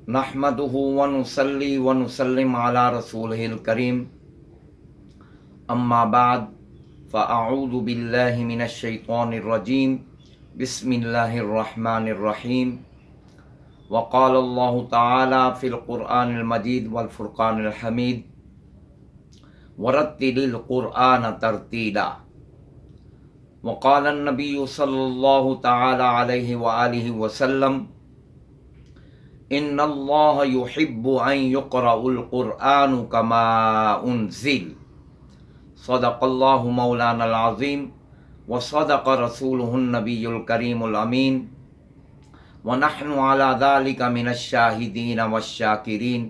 नहमदुहु व नुसल्ली व नुसल्लिम अला रसूलिहिल करीम अम्मा बाद फ़अऊज़ु बिल्लाहि मिनश शैतानिर रजीम बिस्मिल्लाहिर रहमानिर रहीम व क़ाल अल्लाहु तआला फ़िल क़ुरआनिल मजीद वल फ़ुरक़ानिल हमीद वरत्तिलिल क़ुरआन तरतीला व क़ाल अन्नबिय्यु सल्लल्लाहु तआला अलैहि व आलिहि वसल्लम इन्नल्लाह युहिब्बु अन युक़रअल क़ुरआनु कमा उन्ज़िल सदक़ल्लाहु मौलानल अज़ीम व सदक़ रसूलुहुन नबियुल करीमुल अमीन व नहनु अला ज़ालिका मिनश शाहिदीन वश्शाकिरीन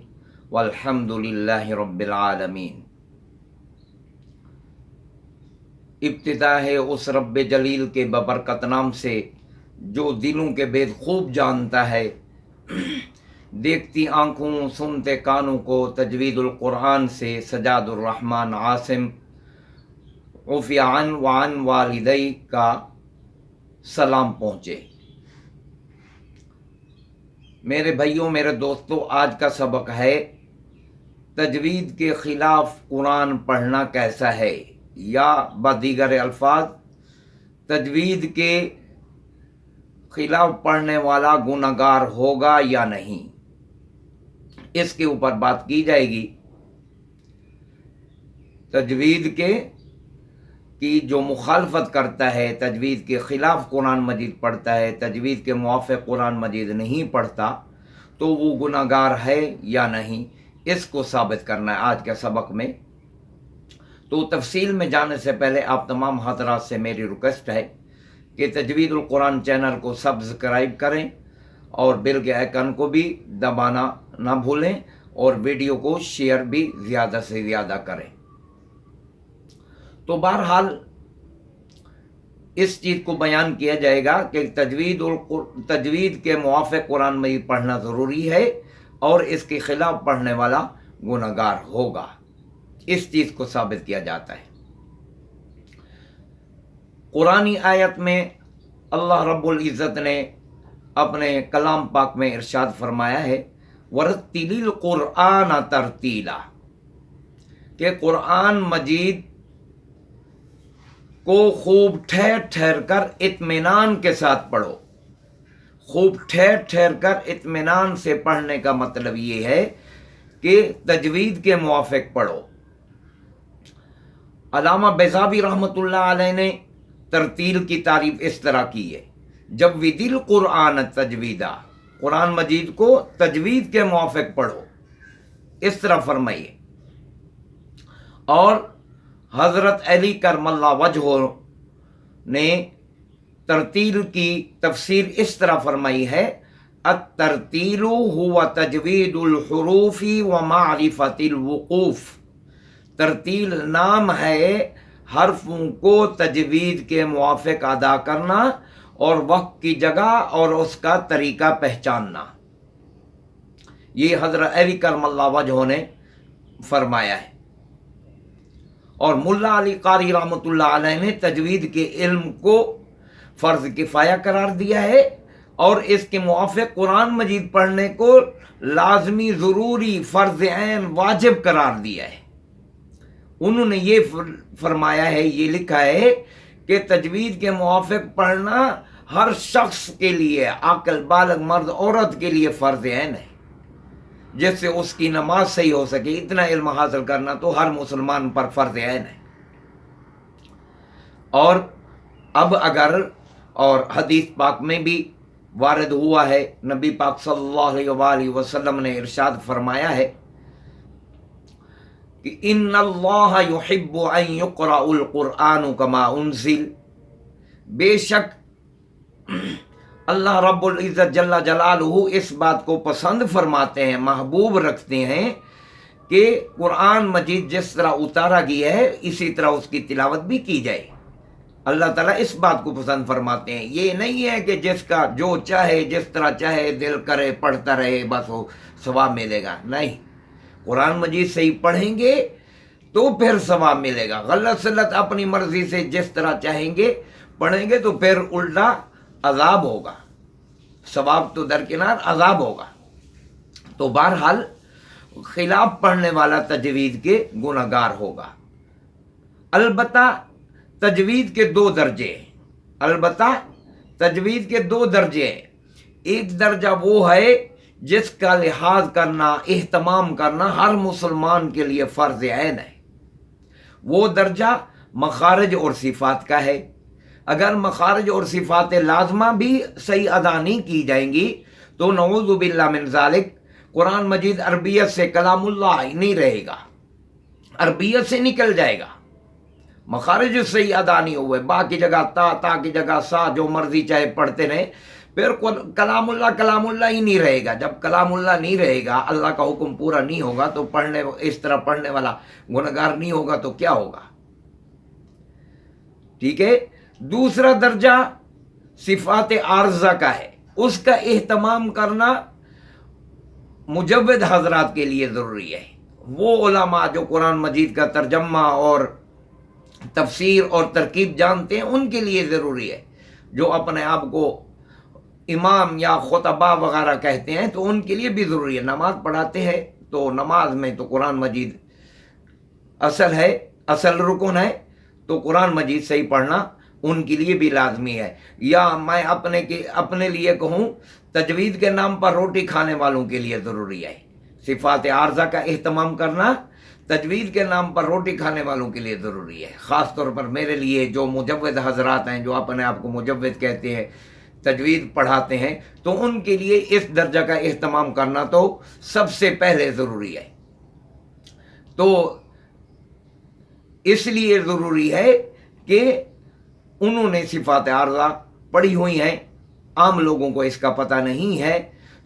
वल्हम्दुलिल्लाहि रब्बिल आलमीन। इब्तिदा है उस रब्बे जलील के बबरकत नाम से जो दिलों के भेद खूब जानता है, देखती आँखों सुनते कानों को तजवीदुल कुरान से सजादुर रहमान आसिम उफ़ियान वान वालिदै का सलाम पहुँचे। मेरे भाइयों, मेरे दोस्तों, आज का सबक है तजवीद के ख़िलाफ़ कुरान पढ़ना कैसा है, या बदीगर अल्फाज तजवीद के ख़िलाफ़ पढ़ने वाला गुनहगार होगा या नहीं, इसके ऊपर बात की जाएगी। तजवीद की जो मुखालफत करता है, तजवीद के ख़िलाफ़ कुरान मजीद पढ़ता है, तजवीद के मुवाफ़िक़ कुरान मजीद नहीं पढ़ता, तो वो गुनहगार है या नहीं, इसको साबित करना है आज के सबक में। तो तफसील में जाने से पहले आप तमाम हज़रात से मेरी रिक्वेस्ट है कि तजवीदुल कुरान चैनल को सब्सक्राइब करें और बेल के आइकन को भी दबाना ना भूलें और वीडियो को शेयर भी ज़्यादा से ज़्यादा करें। तो बहरहाल इस चीज़ को बयान किया जाएगा कि तजवीद के मुवाफ़िक़ कुरान मजीद पढ़ना ज़रूरी है और इसके ख़िलाफ़ पढ़ने वाला गुनहगार होगा, इस चीज़ को साबित किया जाता है। कुरानी आयत में अल्लाह रब्बुल इज़्ज़त ने अपने कलाम पाक में इरशाद फरमाया है वरत्तिलिल क़ुरआन तरतीला, कि कुरान मजीद को खूब ठहर ठहर कर इत्मीनान के साथ पढ़ो। खूब ठहर ठहर कर इत्मीनान से पढ़ने का मतलब ये है कि तजवीद के मुवाफ़िक़ पढ़ो। अल्लामा बेज़ावी रहमतुल्लाह अलैह ने तरतील की तारीफ इस तरह की है, जब विदिल कुरान तजवीदा, कुरान मजीद को तजवीद के मुवाफ़िक़ पढ़ो, इस तरह फरमाइए। और हज़रत अली करमल्ला वजहो ने तरतील की तफसीर इस तरह फरमाई है अत-तरतीलु हुवा तजवीदुल हुरूफ़ी व मारिफ़तिल वुक़ूफ़। तरतील नाम है हर्फों को तजवीद के मुवाफ़िक़ अदा करना और वक्त की जगह और उसका तरीका पहचानना। ये हज़रत अली करमल्ला वजहो ने फरमाया है। और मुल्ला अली कारी रहमतुल्लाह अलैह ने तजवीद के इल्म को फ़र्ज़ किफ़ाया करार दिया है और इसके मुवाफ़िक़ कुरान मजीद पढ़ने को लाज़मी, ज़रूरी, फ़र्ज़ ऐन, वाजिब करार दिया है। उन्होंने ये फरमाया है, ये लिखा है कि तजवीद के मुवाफ़िक़ पढ़ना हर शख्स के लिए, आक़िल बालिग़ मर्द औरत के लिए फ़र्ज़ ऐन है, जिससे उसकी नमाज सही हो सके। इतना इल्म हासिल करना तो हर मुसलमान पर फ़र्ज़ ऐन है। और अब अगर, और हदीस पाक में भी वारिद हुआ है, नबी पाक सल्लल्लाहु अलैहि वसल्लम ने इरशाद फरमाया है कि इन्नल्लाह युहिब्बु अन युक़रअल क़ुरआनु कमा उन्ज़िल, बेशक अल्लाह रब्बुल इज़्ज़त जल्ला जलालुहु इस बात को पसंद फरमाते हैं, महबूब रखते हैं कि कुरान मजीद जिस तरह उतारा गया है इसी तरह उसकी तिलावत भी की जाए। अल्लाह ताला इस बात को पसंद फरमाते हैं। ये नहीं है कि जिसका जो चाहे, जिस तरह चाहे दिल करे पढ़ता रहे, बस वो सवाब मिलेगा। नहीं, कुरान मजीद सही पढ़ेंगे तो फिर सवाब मिलेगा। गलत सलत अपनी मर्जी से जिस तरह चाहेंगे पढ़ेंगे तो फिर उल्टा अजाब होगा, सवाब तो दरकिनार अजाब होगा। تو بہرحال خلاف پڑھنے والا تجوید کے گناہگار ہوگا۔ البتہ تجوید کے دو درجے ہیں، البتہ تجوید کے دو درجے ہیں۔ ایک درجہ وہ ہے جس کا لحاظ کرنا، اہتمام کرنا ہر مسلمان کے لیے فرض عین ہے، وہ درجہ مخارج اور صفات کا ہے۔ اگر مخارج اور صفات لازمہ بھی صحیح ادا نہیں کی جائیں گی تو نعوذ باللہ من ذالک قرآن مجید عربیت سے کلام اللہ نہیں رہے گا، عربیت سے نکل جائے گا۔ مخارج صحیح ادا نہیں ہوئے، با کی جگہ تا کی جگہ سا، جو مرضی چاہے پڑھتے رہیں، پھر کلام اللہ ہی نہیں رہے گا۔ جب کلام اللہ نہیں رہے گا، اللہ کا حکم پورا نہیں ہوگا، تو اس طرح پڑھنے والا گنہگار نہیں ہوگا تو کیا ہوگا؟ ٹھیک ہے۔ دوسرا درجہ صفات عارضہ کا ہے، اس کا اہتمام کرنا مجود حضرات کے لیے ضروری ہے۔ وہ علماء جو قرآن مجید کا ترجمہ اور تفسیر اور ترکیب جانتے ہیں، ان کے لیے ضروری ہے۔ جو اپنے آپ کو امام یا خطبہ وغیرہ کہتے ہیں تو ان کے لیے بھی ضروری ہے۔ نماز پڑھاتے ہیں تو نماز میں تو قرآن مجید اصل ہے، اصل رکن ہے، تو قرآن مجید صحیح پڑھنا ان کے لیے بھی لازمی ہے۔ یا میں اپنے لیے کہوں، تجوید کے نام پر روٹی کھانے والوں کے لیے ضروری ہے۔ صفات عارضہ کا اہتمام کرنا تجوید کے نام پر روٹی کھانے والوں کے لیے ضروری ہے۔ خاص طور پر میرے لیے جو مجود حضرات ہیں، جو اپنے آپ کو مجود کہتے ہیں، تجوید پڑھاتے ہیں، تو ان کے لیے اس درجہ کا اہتمام کرنا تو سب سے پہلے ضروری ہے۔ تو اس لیے ضروری ہے کہ انہوں نے صفات عارضہ پڑھی ہوئی ہیں، عام لوگوں کو اس کا پتہ نہیں ہے،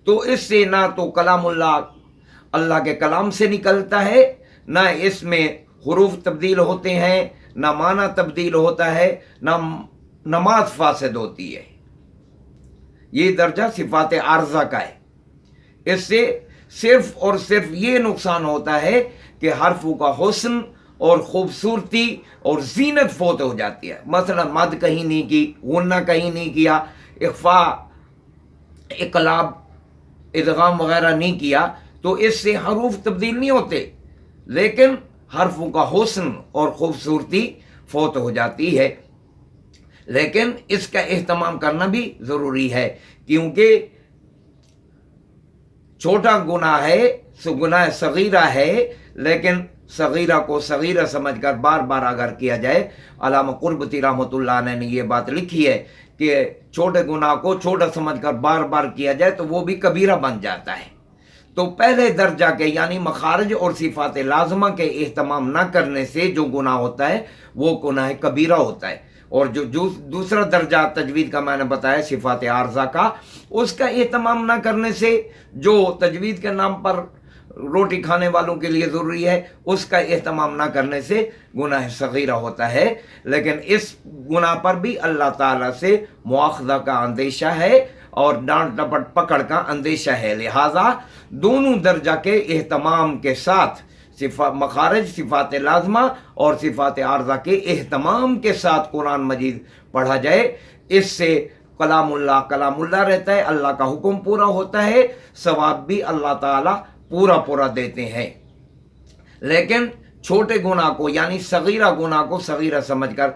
تو اس سے نہ تو کلام اللہ کے کلام سے نکلتا ہے، نہ اس میں حروف تبدیل ہوتے ہیں، نہ معنی تبدیل ہوتا ہے، نہ نماز فاسد ہوتی ہے۔ یہ درجہ صفات عارضہ کا ہے۔ اس سے صرف اور صرف یہ نقصان ہوتا ہے کہ حرفوں کا حسن اور خوبصورتی اور زینت فوت ہو جاتی ہے۔ مثلا مد کہیں نہیں کی، غنہ کہیں نہیں کیا، اخفا، اقلاب، ادغام وغیرہ نہیں کیا، تو اس سے حروف تبدیل نہیں ہوتے، لیکن حرفوں کا حسن اور خوبصورتی فوت ہو جاتی ہے۔ لیکن اس کا اہتمام کرنا بھی ضروری ہے، کیونکہ چھوٹا گناہ ہے، گناہ صغیرہ ہے، لیکن صغیرہ کو صغیرہ سمجھ کر بار بار اگر کیا جائے، علامہ قربتی رحمۃ اللہ علیہ نے یہ بات لکھی ہے کہ چھوٹے گناہ کو چھوٹا سمجھ کر بار بار کیا جائے تو وہ بھی کبیرہ بن جاتا ہے۔ تو پہلے درجہ کے یعنی مخارج اور صفات لازمہ کے اہتمام نہ کرنے سے جو گناہ ہوتا ہے وہ گناہ کبیرہ ہوتا ہے، اور جو دوسرا درجہ تجوید کا میں نے بتایا صفات عارضہ کا، اس کا اہتمام نہ کرنے سے جو تجوید کے نام پر روٹی کھانے والوں کے لیے ضروری ہے، اس کا اہتمام نہ کرنے سے گناہ صغیرہ ہوتا ہے، لیکن اس گناہ پر بھی اللہ تعالیٰ سے مواخذہ کا اندیشہ ہے اور ڈانٹ ڈپٹ پکڑ کا اندیشہ ہے۔ لہٰذا دونوں درجہ کے اہتمام کے ساتھ مخارج، صفات لازمہ اور صفات عارضہ کے اہتمام کے ساتھ قرآن مجید پڑھا جائے، اس سے کلام اللہ رہتا ہے، اللہ کا حکم پورا ہوتا ہے، ثواب بھی اللہ تعالیٰ پورا دیتے ہیں۔ لیکن چھوٹے گناہ کو یعنی صغیرہ گناہ کو صغیرہ سمجھ کر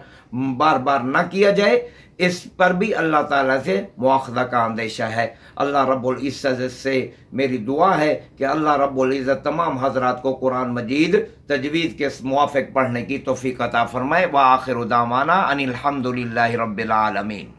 بار بار نہ کیا جائے، اس پر بھی اللہ تعالیٰ سے مواخذہ کا اندیشہ ہے۔ اللہ رب العزت سے میری دعا ہے کہ اللہ رب العزت تمام حضرات کو قرآن مجید تجوید کے موافق پڑھنے کی توفیق عطا فرمائے۔ وآخر دعوانا ان الحمد للہ رب العالمین۔